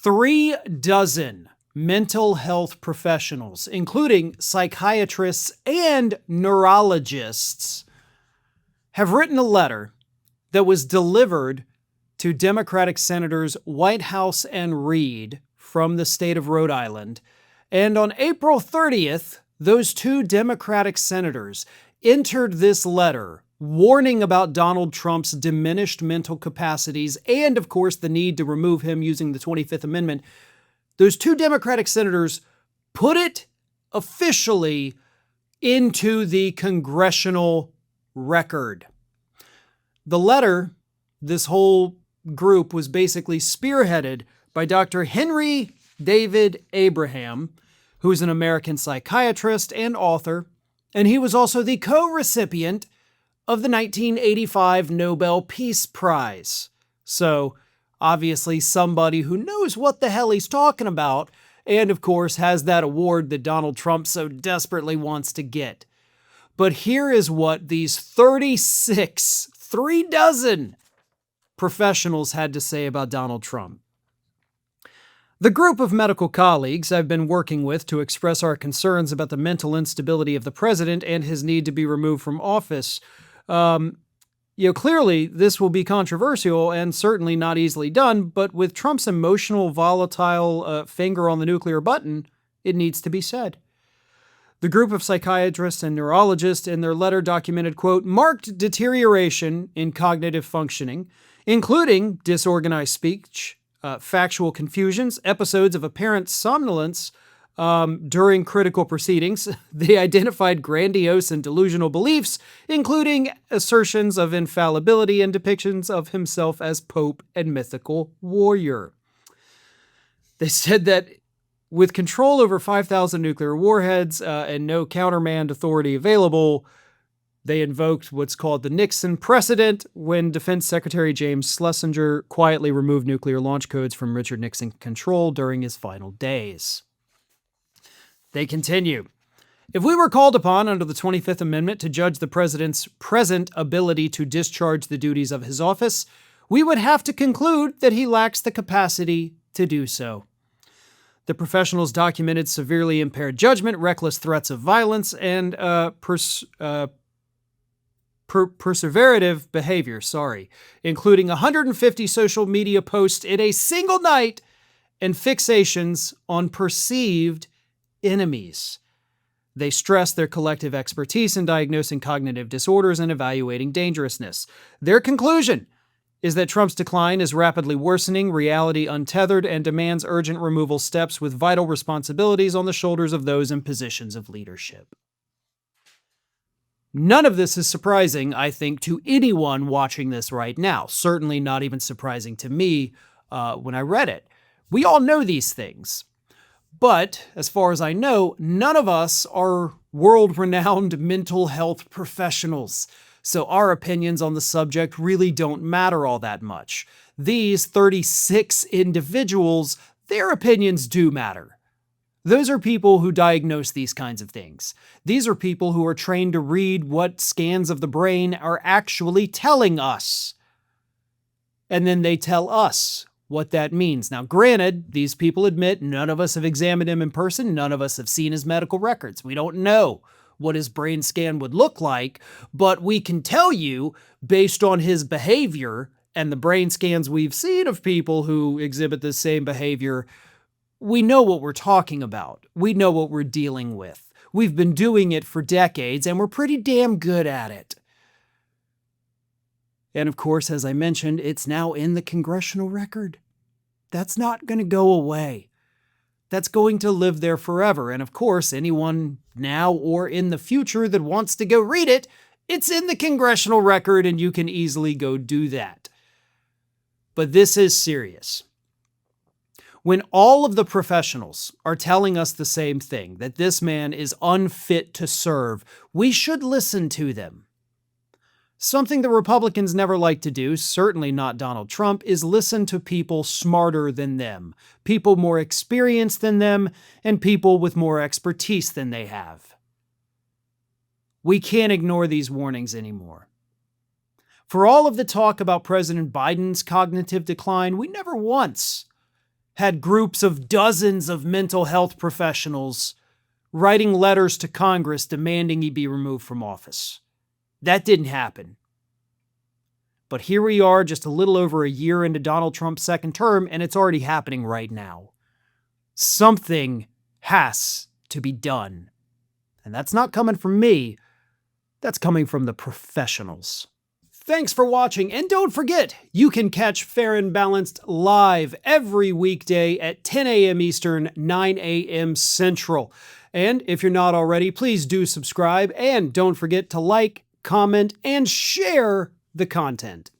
36 mental health professionals, including psychiatrists and neurologists, have written a letter that was delivered to Democratic Senators Whitehouse and Reed from the state of Rhode Island. And on April 30th, those two Democratic senators entered this letter warning about Donald Trump's diminished mental capacities and, of course, the need to remove him using the 25th Amendment. Those two Democratic senators put it officially into the congressional record. The letter, this whole group, was basically spearheaded by Dr. Henry David Abraham, who is an American psychiatrist and author, and he was also the co-recipient of the 1985 Nobel Peace Prize. So, obviously somebody who knows what the hell he's talking about, and of course has that award that Donald Trump so desperately wants to get. But here is what these 36 professionals had to say about Donald Trump. The group of medical colleagues I've been working with to express our concerns about the mental instability of the president and his need to be removed from office, clearly this will be controversial and certainly not easily done, but with Trump's emotional, volatile finger on the nuclear button, it needs to be said. The group of psychiatrists and neurologists in their letter documented, quote, marked deterioration in cognitive functioning, including disorganized speech, factual confusions, episodes of apparent somnolence during critical proceedings. They identified grandiose and delusional beliefs, including assertions of infallibility and depictions of himself as pope and mythical warrior. They said that with control over 5,000 nuclear warheads and no countermand authority available, they invoked what's called the Nixon precedent when Defense Secretary James Schlesinger quietly removed nuclear launch codes from Richard Nixon's control during his final days. They continue. If we were called upon under the 25th Amendment to judge the president's present ability to discharge the duties of his office, we would have to conclude that he lacks the capacity to do so. The professionals documented severely impaired judgment, reckless threats of violence, and perseverative behavior, including 150 social media posts in a single night and fixations on perceived enemies. They stress their collective expertise in diagnosing cognitive disorders and evaluating dangerousness. Their conclusion is that Trump's decline is rapidly worsening, reality untethered, and demands urgent removal steps with vital responsibilities on the shoulders of those in positions of leadership. None of this is surprising, I think, to anyone watching this right now. Certainly not even surprising to me when I read it. We all know these things. But, as far as I know, none of us are world-renowned mental health professionals. So our opinions on the subject really don't matter all that much. These 36 individuals, their opinions do matter. Those are people who diagnose these kinds of things. These are people who are trained to read what scans of the brain are actually telling us. And then they tell us what that means. Now, granted, these people admit none of us have examined him in person. None of us have seen his medical records. We don't know what his brain scan would look like, but we can tell you, based on his behavior and the brain scans we've seen of people who exhibit the same behavior, we know what we're talking about. We know what we're dealing with. We've been doing it for decades, and we're pretty damn good at it. And of course, as I mentioned, it's now in the congressional record. That's not going to go away. That's going to live there forever. And of course, anyone now or in the future that wants to go read it, it's in the congressional record and you can easily go do that. But this is serious. When all of the professionals are telling us the same thing, that this man is unfit to serve, we should listen to them. Something the Republicans never like to do, certainly not Donald Trump, is listen to people smarter than them, people more experienced than them, and people with more expertise than they have. We can't ignore these warnings anymore. For all of the talk about President Biden's cognitive decline, we never once had groups of dozens of mental health professionals writing letters to Congress demanding he be removed from office. That didn't happen. But here we are just a little over a year into Donald Trump's second term, and it's already happening right now. Something has to be done. And that's not coming from me. That's coming from the professionals. Thanks for watching, and don't forget, you can catch Fair and Balanced live every weekday at 10 a.m. Eastern, 9 a.m. Central. And if you're not already, please do subscribe, and don't forget to like, comment, and share the content.